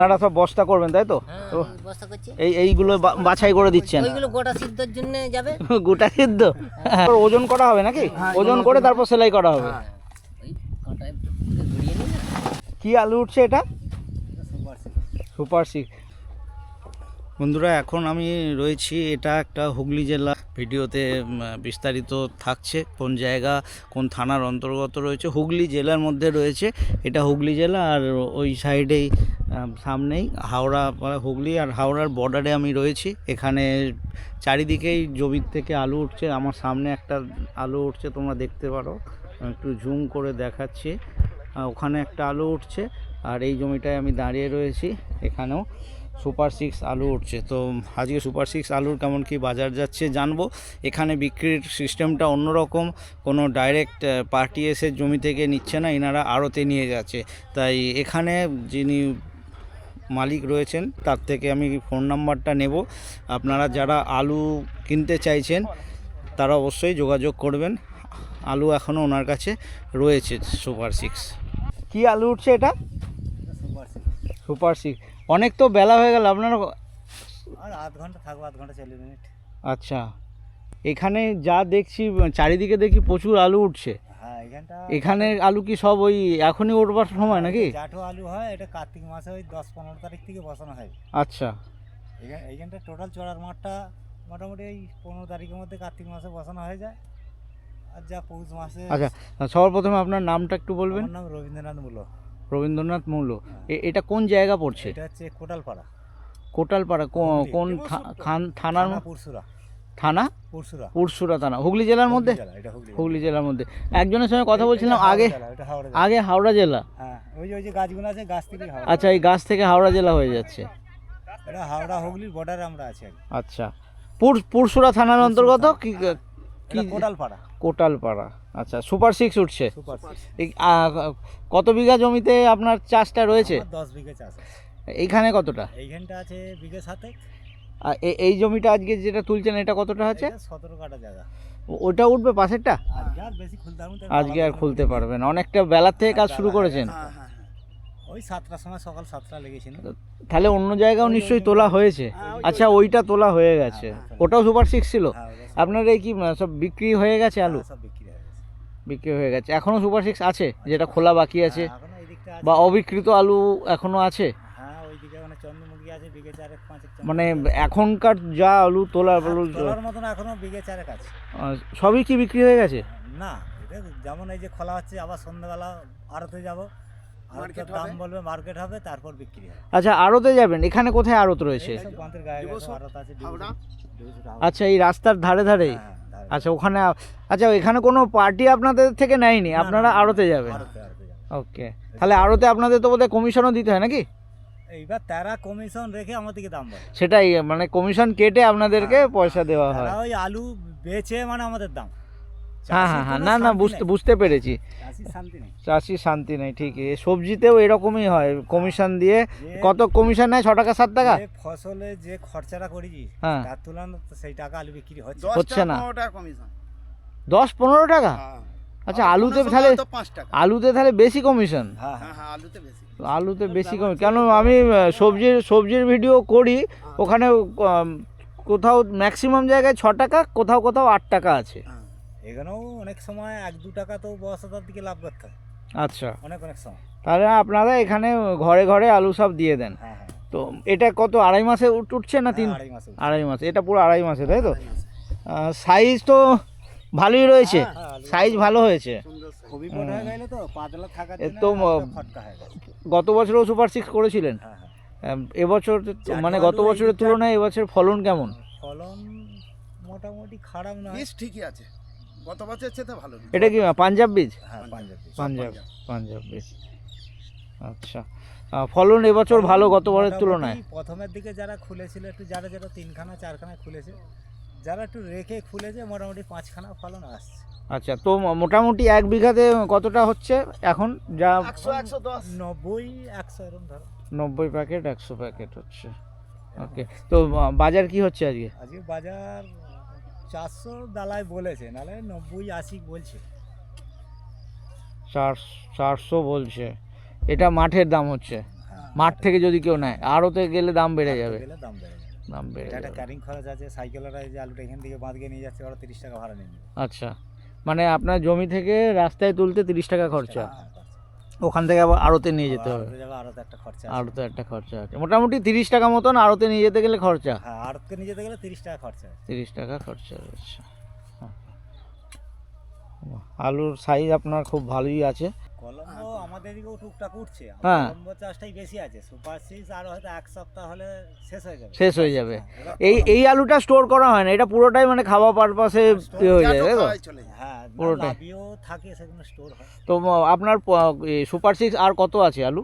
আপনারা সব বস্তা করবেন তাই তো? বস্তা করছি। এইগুলো বাছাই করে দিচ্ছেন? ওইগুলো গোটা সিদ্ধর জন্য যাবে। গোটা সিদ্ধ? ওজন করা হবে নাকি? ওজন করে তারপর সেলাই করা হবে। ওই কাঁটায় ঘুরিয়ে নিন। কি আলু উঠছে এটা? সুপার 6। বন্ধুরা, এখন আমি রয়েছি, এটা একটা হুগলি জেলা। ভিডিওতে বিস্তারিত থাকছে কোন জায়গা কোন থানার অন্তর্গত রয়েছে। হুগলি জেলার মধ্যে রয়েছে এটা, হুগলি জেলা। আর ওই সাইডেই সামনেই হাওড়া, হুগলি আর হাওড়ার বর্ডারে আমি রয়েছি। এখানে চারিদিকেই জমির থেকে আলু উঠছে। আমার সামনে একটা আলু উঠছে, তোমরা দেখতে পারো, একটু জুম করে দেখাচ্ছি। ওখানে একটা আলু উঠছে আর এই জমিটায় আমি দাঁড়িয়ে রয়েছি, এখানেও সুপার 6 আলু উঠছে। তো আজকে সুপার 6 আলুর কেমন কি বাজার যাচ্ছে জানবো। এখানে বিক্রির সিস্টেমটা অন্যরকম, কোনো ডাইরেক্ট পার্টি এসে জমি থেকে নিচ্ছে না, এনারা আড়তে নিয়ে যাচ্ছে। তাই এখানে যিনি মালিক রয়েছেন তার থেকে আমি ফোন নাম্বারটা নেব। আপনারা যারা আলু কিনতে চাইছেন তারা অবশ্যই যোগাযোগ করবেন। আলু এখনও ওনার কাছে রয়েছে সুপার 6। কি আলু উঠছে এটা? সুপার 6। অনেক তো বেলা হয়ে গেল, আপনারা আর আধ ঘন্টা থাকবো, আধ ঘন্টা 40 মিনিট। আচ্ছা, এখানে যা দেখছি চারিদিকে দেখি প্রচুর আলু উঠছে। হ্যাঁ, এখানে আলু কি সব ওই এখনই উঠবার সময় নাকি? জাটো আলু হয়, এটা কার্তিক মাসে ওই 10-15 তারিখ থেকে বসানো হয়। আচ্ছা, এইখানটা টোটাল চড়ার মাঠটা মোটামুটি এই 15 তারিখের মধ্যে কার্তিক মাসে বসানো হয়ে যায়। আর যা পৌষ মাসে। আচ্ছা, সবার প্রথমে আপনার নামটা একটু বলবেন। আমার নাম রবীন্দ্রনাথ মূল্য। রবীন্দ্রনাথ মৌল। এটা কোন জায়গা পড়ছে? এটা হচ্ছে কোটালপাড়া। কোটালপাড়া কোন থানার? পুরসুরা থানা? পুরসুরা থানা, হুগলি জেলার মধ্যে। হুগলি জেলার মধ্যে। একজনের সঙ্গে কথা বলছিলাম আগে হাওড়া জেলা। হ্যাঁ, ওই যে গাছগুলো আছে, গাছ থেকে। আচ্ছা, এই গাছ থেকে হাওড়া জেলা হয়ে যাচ্ছে। এটা হাওড়া হুগলির বর্ডারে আমরা আছি। আচ্ছা, পুরসুরা থানার অন্তর্গত কি? কোটালপাড়া। আচ্ছা, সুপার 6 উঠছে। কত বিঘা জমিতে আপনার চাষটা রয়েছে? 10 বিঘা চাষ। এইখানে কতটা? এইখানটা আছে বিঘা 7। আর এই জমিটা আজকে যেটা তুলছেন এটা কতটা আছে? 17 কাঠা জায়গা। ওটা উঠবে পাশেরটা? আজকে আর খুলতে পারবেন, অনেকটা বেলার থেকে কাজ শুরু করেছেন। ওই 7টার সময়, সকাল 7টা লেগেছিল। তাহলে অন্য জায়গাও নিশ্চয়ই তোলা হয়েছে। আচ্ছা, ওইটা তোলা হয়ে গেছে। ওটাও সুপার 6 ছিল। আপনার এই কি সব বিক্রি হয়ে গেছে আলু? সব বিক্রি হয়ে গেছে। এখনো সুপার 6 আছে যেটা খোলা বাকি আছে, বা অবিকৃত আলু এখনো আছে? হ্যাঁ, ওইদিকে মানে চন্দ্রমুখী আছে বিঘে 4-5। মানে এখনকার যা আলু তোলার মতন এখনো বিঘে 4 আছে। সবই কি বিক্রি হয়ে গেছে? না, এটা যেমন এই যে খোলা হচ্ছে, আবার সন্ধ্যাবেলা আড়তে যাবো, আড়তের দাম বলবে, মার্কেট হবে, তারপর বিক্রি হবে। আচ্ছা, আড়তে যাবেন? এখানে কোথায় আড়ত রয়েছে? আচ্ছা, এই রাস্তার ধারে ধারে। আচ্ছা, ওখানে। আচ্ছা, এখানে কোনো পার্টি আপনাদের থেকে নেয়নি, আপনারা আড়তে যাবেন? ওকে, তাহলে আড়তে আপনাদের তো বোধহয় কমিশনও দিতে হয় নাকি? এইবার তারা কমিশন রেখে আমাদেরকে দাম বলে। সেটাই, মানে কমিশন কেটে আপনাদেরকে পয়সা দেওয়া হয়। ওই আলু বেচে মানে আমাদের দাম। হ্যাঁ, না, বুঝতে পেরেছি। চাষি শান্তি নেই, ঠিক। সবজিতেও এরকমই হয়, কমিশন দিয়ে। কত কমিশন নেয়? 6 টাকা 7 টাকা? ফসলে যে খরচাটা করেছি তার তুলনায় সেই টাকা আলু বিক্রি হচ্ছে না। 10-15 টাকা? আচ্ছা, আলুতে তাহলে বেশি কমিশন? আলুতে বেশি কমিশন কেন? আমি সবজির ভিডিও করি, ওখানে কোথাও ম্যাক্সিমাম জায়গায় 6 টাকা, কোথাও 8 টাকা আছে। এখানেও অনেক সময় 1-2 টাকা তো বস্তার দিকে লাভ করতে হয়। আচ্ছা, অনেক সময়। তাহলে আপনারা এখানে ঘরে ঘরে আলু সব দিয়ে দেন? হ্যাঁ। তো এটা কত, 2.5 মাসে উঠছে না 3? 2.5 মাসে। এটা পুরো 2.5 মাসে, তাই তো? সাইজ তো ভালোই রয়েছে, সাইজ ভালো হয়েছে। খুবই বড় হয়ে গেল তো, পাতলা থাকার জন্য তো ফটকা হয়ে গেছে। গত বছরও সুপার 6 করেছিলেন? এবছর মানে গত বছরের তুলনায় এবছর ফলন কেমন? ফলন মোটামুটি খারাপ না, ঠিকই আছে। গত বছরের চেয়ে ভালো। এটা কি পাঞ্জাব বীজ? হ্যাঁ, পাঞ্জাব বীজ। আচ্ছা, ফলন এবছর ভালো গত বছরের তুলনায়? প্রথমের দিকে যারা খুলেছিল একটু, যারা 3খানা 4খানা খুলেছে, যারা একটু রেখে খুলেছে, মোটামুটি 5খানা ফলন আসছে। আচ্ছা, তো মোটামুটি 1 বিঘাতে কতটা হচ্ছে এখন? যা 90-100 এরকম ধরো। 90 প্যাকেট 100 প্যাকেট হচ্ছে। ওকে, তো বাজার কি হচ্ছে আজকে? বাজার 400 ডালায় বলেছে, নাহলে 90-80 বলছে। 400 বলছে। এটা মাঠের দাম হচ্ছে? মাঠ থেকে যদি কেউ নেয়, আড়তে গেলে দাম বেড়ে যাবে। গেলে দাম বেড়ে যাবে। দাম বেড়ে এটা একটা যাবে। ক্যারিং খরচ আছে, সাইকেলরা এই যে আলুটা এখান থেকে বাঁধ গিয়ে নিয়ে যাচ্ছে, ওরা 30 টাকা ভাড়া নিয়ে নেবে। আচ্ছা, মানে আপনার জমি থেকে রাস্তায় তুলতে 30 টাকা খরচা, হ্যাঁ, খরচা। ওখান থেকে আবার আড়তে নিয়ে যেতে হবে। আড়তে যাবে, আড়তে একটা খরচা আছে। আড়তে একটা খরচা আছে, মোটামুটি 30 টাকা মতন আড়তে নিয়ে যেতে গেলে খরচা। হ্যাঁ, আড়তে নিয়ে যেতে গেলে 30 টাকা খরচা আছে। 30 টাকা খরচা রয়েছে। আলুর সাইজ আপনার খুব ভালোই আছে। কলম্বো আমাদের দিকেও টুকটাক উঠছে, হ্যাঁ। কলম্বো চাষটাই বেশি আছে। সুপার 6 আর হয়তো এক সপ্তাহ হলে শেষ হয়ে যাবে। শেষ হয়ে যাবে। হ্যাঁ, এবার এই আলুটা স্টোর করা হয় না, এটা পুরোটাই মানে খাওয়া পারপাসে হয়ে যায়, তাই তো? চলে যায়। হ্যাঁ, পুরোটাই। লাভিও থাকে, সেগুলো স্টোর হয়। তো আপনার সুপার 6 আর কত আছে আলু,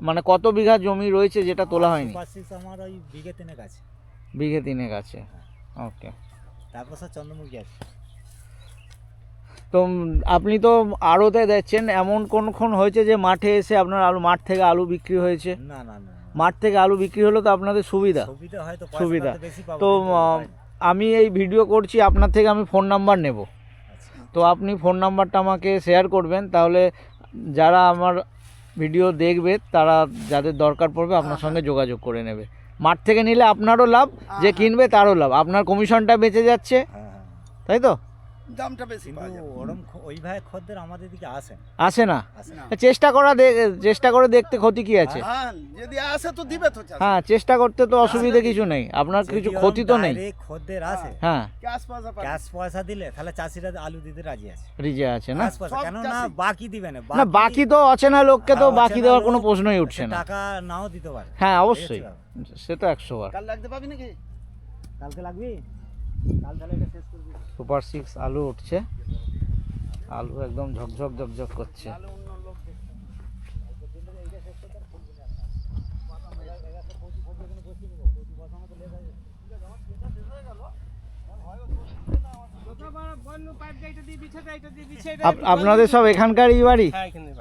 মানে কত বিঘা জমি রয়েছে যেটা তোলা হয়নি? সুপার 6 আমার ওই বিঘে 3 আছে। বিঘে 3 আছে, ওকে। তারপর স্যার চন্দ্রমুখী আছে। তো আপনি তো আড়তে দিচ্ছেন, এমন কোনক্ষণ হয়েছে যে মাঠে এসে আপনার মাঠ থেকে আলু বিক্রি হয়েছে? না না না, মাঠ থেকে আলু বিক্রি হলো তো আপনাদের সুবিধা। সুবিধা হয়তো সুবিধা। পয়সাটা বেশি পাবো, তো কিন্তু পাই না। আমি এই ভিডিও করছি, আপনার থেকে আমি ফোন নাম্বার নেব, আচ্ছা। তো আপনি ফোন নাম্বারটা আমাকে শেয়ার করবেন, তাহলে যারা আমার ভিডিও দেখবে তারা যাদের দরকার পড়বে আপনার সঙ্গে যোগাযোগ করে নেবে। মাঠ থেকে নিলে আপনারও লাভ, যে কিনবে তারও লাভ, আপনার কমিশনটা বেঁচে যাচ্ছে, হ্যাঁ হ্যাঁ, তাই তো? দামটা বেশি কিন্তু পাওয়া যাবে। ওরম ওইভাবে খদ্দের আমাদের দিকে আসেন, আসে না? আসে না। চেষ্টা করে দেখতে ক্ষতি কি আছে? হ্যাঁ, যদি আসে তো দিবে তো চাষ। হ্যাঁ, চেষ্টা করতে তো অসুবিধা কিছু নেই, আপনার কিছু ক্ষতি তো নেই। খদ্দের আসে, হ্যাঁ, ক্যাশ পয়সা পাবে। ক্যাশ পয়সা দিলে তাহলে চাষিরা আলু দিতে রাজি আছে। রিজে আছে না? ক্যাশ পয়সা সব কেন না, চাষি। বাকি দিবে না, না, বাকি তো অচেনা লোককে তো হ্যাঁ, বাকি অচেনা দেওয়ার কোনো লোক, প্রশ্নই উঠছে না। টাকা নাও দিতে পারে। হ্যাঁ, অবশ্যই, ঠিক আছে। সে তো 100 বার। কাল লাগতে পাবি নাকি? কালকে লাগবি, কাল তাহলে এটা শেষ করবি। সুপার 6 আলু উঠছে, আলু একদম ঝকঝক ঝকঝক করছে। তাহলে অন্য লোক দেখবে। আপনাদের সব এখানকারই বাড়ি?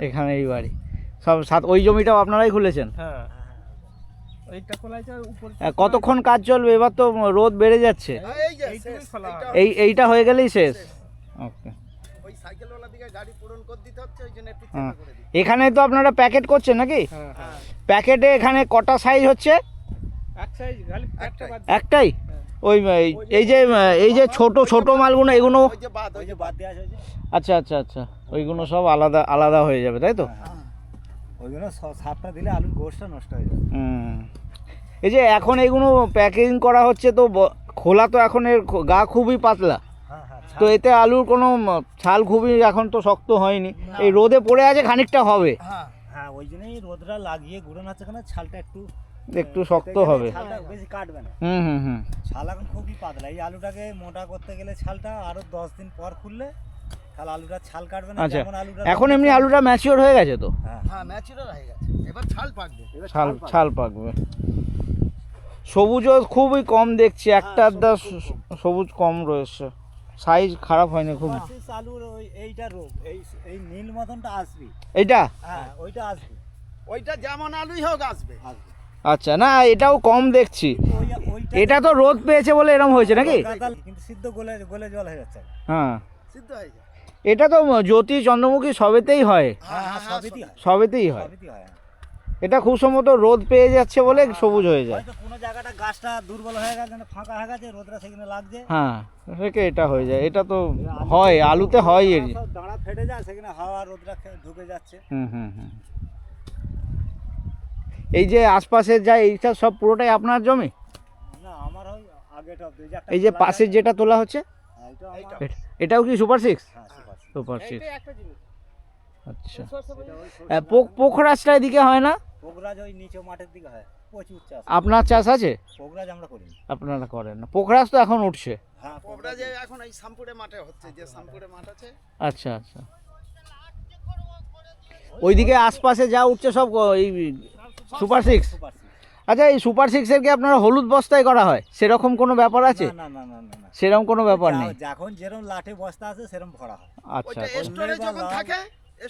এখানে এই বাড়ি সব ওই জমিটাও আপনারাই খুলেছেন? কতক্ষণ কাজ চলবে? এবার তো রোদ বেড়ে যাচ্ছে, হ্যাঁ, এই যে শেষ, এইটা হয়ে গেলেই শেষ। ওকে, ওই সাইকেলওয়ালা দিকে গাড়ি পূরণ করে দিতে হচ্ছে, ওই জন্য একটু হ্যাঁ। চেপে করে দিই। এখানে তো আপনারা প্যাকেট করছেন নাকি? প্যাকেটে এখানে কটা সাইজ হচ্ছে? একটাই। একটাই? ওই এই যে ছোট ছোট মালগুলো এগুলো? ওই যে বাদ, ওই যে বাদ দেওয়া হয়েছে, আচ্ছা আচ্ছা আচ্ছা, ওইগুলো সব আলাদা আলাদা হয়ে যাবে, তাই তো? ওইগুলো সাপটা দিলে আলুর গোশটা নষ্ট হয়ে যাবে। এই যে এখন এইগুলো প্যাকেজিং করা হচ্ছে, তো খোলা তো এখন এর গা খুবই পাতলা, হ্যাঁ হ্যাঁ, তো এতে আলুর কোনো ছাল খুবই এখন তো শক্ত হয়নি, এই রোদে পড়ে আছে খানিকটা হবে, হ্যাঁ, হ্যাঁ ওই জন্যই রোদরা লাগিয়ে ঘুরানো হচ্ছে, কেন ছালটা একটু শক্ত হবে। ছালটা বেশি কাটবে না। হুম। ছাল এখন খুবই পাতলা, এই আলুটাকে মোটা করতে গেলে ছালটা আরো 10 দিন পর খুললে তাহলে আলুটা ছাল কাটবে না। আচ্ছা, যেমন আলুটা এখন এমনি আলুটা ম্যাচিওর হয়ে গেছে তো? হ্যাঁ হ্যাঁ, ন্যাচারাল হয়ে গেছে। এবার ছাল পাকবে। ছাল পাকবে। সবুজও খুবই কম দেখছি, একটা আধটা সবুজ কম রয়েছে, সাইজ খারাপ হয়নি খুব। পাশিস আলুর এইটা রোগ, এই নীল মতনটা আসবে। এইটা? হ্যাঁ ওইটা আসবে, ওইটা যেমন আলুই হোক আসবে। আসবে। আচ্ছা, না এটাও কম দেখছি, ওইটা এটা তো রোদ পেয়েছে বলে এরকম হয়েছে নাকি? কিন্তু সিদ্ধ গলে গলে জল হয়ে যাচ্ছে। হ্যাঁ, সিদ্ধ হয়ে যায়। এটা তো জ্যোতি চন্দ্রমুখী সবেতেই হয়, হ্যাঁ হ্যাঁ, সবই হয়, সবেতেই হয়। সবই হয়। এটা খুব সম্ভবত রোদ পেয়ে যাচ্ছে বলে সবুজ হয়ে যায়। হয়তো কোনো জায়গাটা গাছটা দুর্বল হয়ে গেছে, ফাঁকা হয়ে গেছে, রোদরা সেখানে লাগছে, হ্যাঁ, থেকে এটা হয়ে যায়, এটা তো হয় আলুতে হয় এর। সব দাঁড়া ফেটে যায়, সেখানে হাওয়া রোদরা ঢুকে যাচ্ছে। হুম। এই যে আশপাশের যা এইটা সব পুরোটাই আপনার জমি? না আমার ওই আগেটা অব্দি, এই যে পাশের যেটা তোলা হচ্ছে এটা আমার, এটাও কি সুপার 6? হ্যাঁ সুপার। সুপার 6, আচ্ছা। এটা ওই পোখরাজটা এদিকে হয় না? পোগরাজ ওই নিচে মাঠের দিকে হয়, প্রচুর চাষ। আপনার চাষ আছে? পোগরাজ আমরা করি না। আপনারা করেন না? পোখরাজ তো এখন উঠছে। হ্যাঁ কোবরা যে এখন এই শামপুরে মাঠে হচ্ছে, যে শামপুরে মাঠ আছে। আচ্ছা। ওইদিকে আশপাশে যা উঠছে সব এই সুপার 6? সুপার। আচ্ছা, এই সুপার 6-এর কি আপনারা হলুদ বস্তায় করা হয়, সেরকম কোনো ব্যাপার আছে? না না না না না, সেরকম কোনো ব্যাপার নেই? যখন যেরকম লাঠে বস্তা আছে সেরকম ভরা হয়। আচ্ছা, ওইটা স্টোরে যখন থাকে,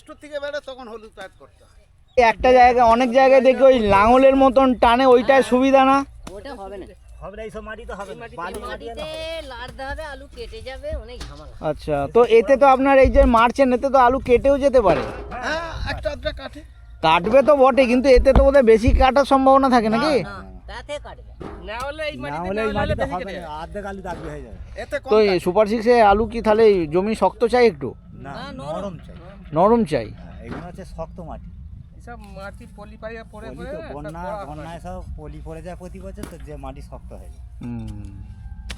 স্টোর থেকে বেরো তখন হলুদ প্যাড করতে হয়। একটা জায়গায় অনেক জায়গায় দেখি ওই লাঙলের মতন টানে, ওইটাই সুবিধা না? ওটা হবে না, হবে না, এইসব মাটিতে হবে না, বালি মাটি মাটিতে লাড়তে হবে, আলু কেটে যাবে, অনেক ঝামেলা। আচ্ছা, তো এতে তো আপনার এই যে মারছেন, এতে তো আলু কেটেও যেতে পারে, হ্যাঁ, একটা আধটা কাঠে। কাটবে তো বটে, কিন্তু এতে তো বোধহয় বেশি কাটার সম্ভাবনা থাকে নাকি? না, তাতে কাটবে না হলে এই মাটিতে হবে না, অর্ধেক আলু দাগি হয়ে যাবে। এতে কম তো এই সুপার সিক্সে আলু কি তাহলে জমি শক্ত চাই একটু? না, না, নরম চাই। নরম চাই? হ্যাঁ, এগুলো হচ্ছে শক্ত মাটি। এসব মাটি পলি পাইয়া পরে পলি তো বন্যায় সব পলি পড়ে যায় প্রতি বছর, তো যে মাটি শক্ত হয়ে যায়।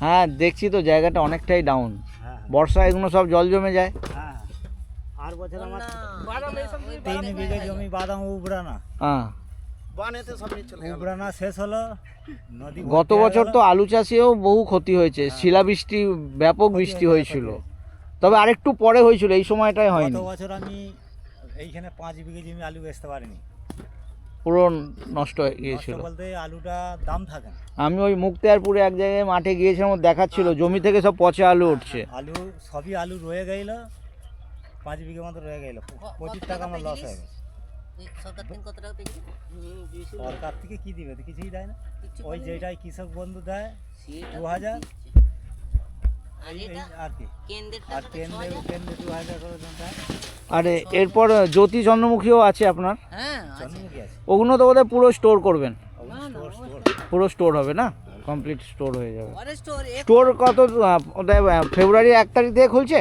হ্যাঁ দেখছি তো জায়গাটা অনেকটাই ডাউন, হ্যাঁ বর্ষায় এগুলো সব জল জমে যায়। হ্যাঁ। আর বছর আমার বাদাম এইসব 3 বিঘে জমি বাদাম উবরানা, হ্যাঁ, বানেতে সব নিয়ে চলে গেল। উবরানা শেষ হলো, নদী গত ভর্তি হয়ে বছর গেল। তো আলু চাষেও বহু ক্ষতি হয়েছে, শিলাবৃষ্টি, ব্যাপক বৃষ্টি হয়েছিল, তবে আরেকটু পরে হয়েছিল, এই সময়টাই গত হয়নি, বছর আমি এইখানে 5 বিঘে জমি আলু বেচতে পারিনি। পুরো নষ্ট হয়ে নষ্ট গিয়েছিল। বলতে আলুটা দাম থাকে না। আমি ওই মুক্তিয়ারপুরে এক জায়গায় মাঠে গিয়েছিলাম, দেখাচ্ছিল জমি থেকে সব পচা আলু উঠছে। আলু সবই আলু রয়ে গেল, 5 বিঘে মতো রয়ে গেল, 25 টাকা আমার লস হয়ে গেছে। সরকার থেকে কত টাকা পেয়েছি? সরকার থেকে কি দিবে? তো কিছুই দেয় না। কিচ্ছু ওই পাইনি। যেটাই কৃষক বন্ধু দেয় সেটা 2000, আর এই এটা আর কি, কেন্দ্রেরটা আর কেন্দ্রে 2000 করে দেয়। আর এরপর জ্যোতি চন্দ্রমুখীও আছে আপনার, হ্যাঁ আছে। চন্দ্রমুখী আছে। ওগুলো তো বোধহয় পুরো স্টোর করবেন, স্টোর পুরো স্টোর হবে না, কমপ্লিট স্টোর হয়ে যাবে। ফরেস্ট স্টোর কত ওটা ফেব্রুয়ারি 1 তারিখ থেকে খুলছে?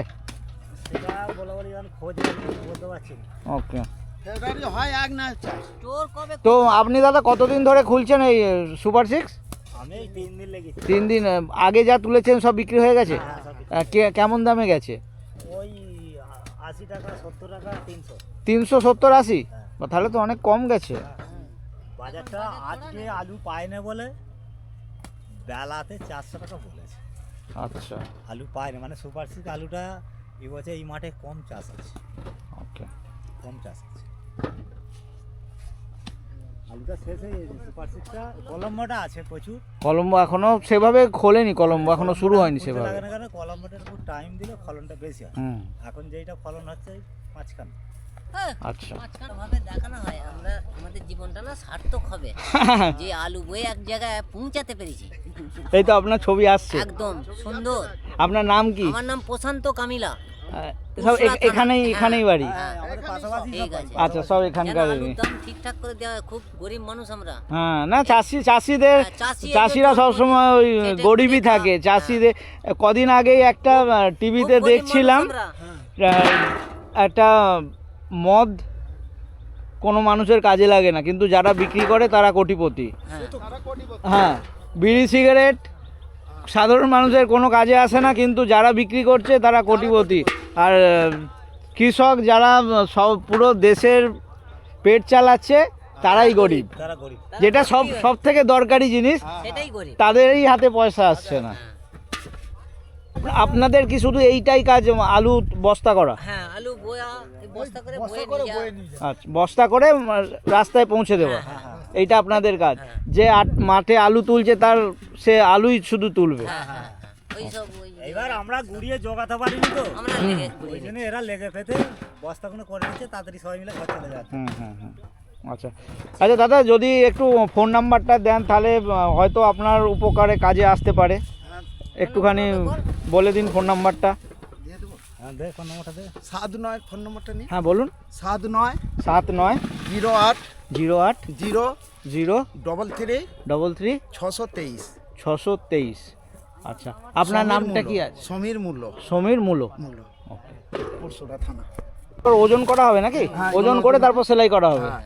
সেটা বলা বলি আমি খোঁজ নিয়ে বলতে পারছি না। ওকে। ফেব্রুয়ারি হয় এক না চাষ। স্টোর কবে তো আপনি দাদা কতদিন ধরে খুলছেন এই সুপার সিক্স? আমি এই 3 দিন লেগেছি। 3 দিন আগে যা তুলেছেন সব বিক্রি হয়ে গেছে? হ্যাঁ, সব কেমন দামে গেছে? ওই 80 টাকা, 70 টাকা, 300। 370 80? তাহলে তো অনেক কম গেছে। বাজারটা আজকে আলু পায় না বলে বেলাতে 400 টাকা বলেছে। আচ্ছা, আলু পায় না মানে সুপার সিক্স আলুটা এবছর এই মাঠে কম চাষ আছে, ওকে। কম চাষ আছে। আলুটা শেষ হয়ে গেছে। সুপার সিক্সটা কলম্বোটা আছে প্রচুর। কলম্বো এখনো সেভাবে খোলেনি, কলম্বো এখনো শুরু হয়নি করতে সেভাবে। লাগে না, কারণ কলম্বোটার উপর টাইম দিলে ফলনটা বেশি হয়। হুম, এখন যেইটা ফলন হচ্ছে 5 খান। আচ্ছা। মাঝখানে ভাবে দেখানো হয় আমরা আমাদের জীবনটা না সার্থক হবে যে আলু বয়ে এক জায়গায় পৌঁছাতে পেরেছি। এই তো আপনার ছবি আসছে। একদম সুন্দর। আপনার নাম কি? আমার নাম প্রশান্ত কামিলা। সব উসরা থানা। এখানেই বাড়ি? হ্যাঁ, আমাদের পাশাপাশি ঠিক আছে। আচ্ছা, সব যেন এখানকার। আলুর দাম ঠিকঠাক করে দেওয়া হয়, খুব গরিব মানুষ আমরা। হ্যাঁ, না চাষিদের, হ্যাঁ, চাষি চাষিরা একদম সবসময় ওই খেটে গরিবই খুটে থাকে খায়। চাষিদের। কদিন আগেই একটা টিভিতে খুব গরিব দেখছিলাম, মানুষ আমরা। একটা মদ কোনো মানুষের কাজে লাগে না, কিন্তু যারা বিক্রি করে তারা কোটিপতি। হ্যাঁ। হ্যাঁ, বিড়ি সিগারেট সাধারণ মানুষের কোনো কাজে আসে না, কিন্তু যারা বিক্রি করছে তারা কোটিপতি। আর কৃষক যারা সব পুরো দেশের পেট চালাচ্ছে তারাই গরিব, তারা গরিব। যেটা সব থেকে দরকারি জিনিস, সেটাই গরিব। তাদেরই হাতে পয়সা আসছে না। আপনাদের কি শুধু এইটাই কাজ, আলু বস্তা করা? হ্যাঁ, আলু বয়া এই বস্তা করে বয়ে নিয়ে যাওয়া। আচ্ছা, বস্তা করে রাস্তায় পৌঁছে দেওয়া, এইটা আপনাদের কাজ। যে মাঠে আলু তুলছে তার সে আলুই শুধু তুলবে। হ্যাঁ, ওইসব ওই এবার আমরা গুড়িয়ে জোগাতে পারিনি তো, আমরা লেগে ওই জন্য এরা লেগে পেতে বস্তাগুলো করে দিচ্ছে, তাড়াতাড়ি সবাই মিলে ঘর চলে যাচ্ছে। হুম। আচ্ছা আচ্ছা দাদা, যদি একটু ফোন নাম্বারটা দেন তাহলে হয়তো আপনার উপকারে কাজে আসতে পারে। একটুখানি বলে দিন ফোন নাম্বারটা। দিয়ে দেবো। হ্যাঁ, দে ফোন নম্বরটা দে। 79 ফোন নম্বরটা নিই। হ্যাঁ বলুন। 79 79 08 08 0 0 33 33 623। 623। আচ্ছা, আপনার নামটা কি আছে? সমীর মূল্য। সমীর মূল্য। ওকে। পরশুরা থানা। ওজন করা হবে নাকি? ওজন করে তারপর সেলাই করা হবে। হ্যাঁ।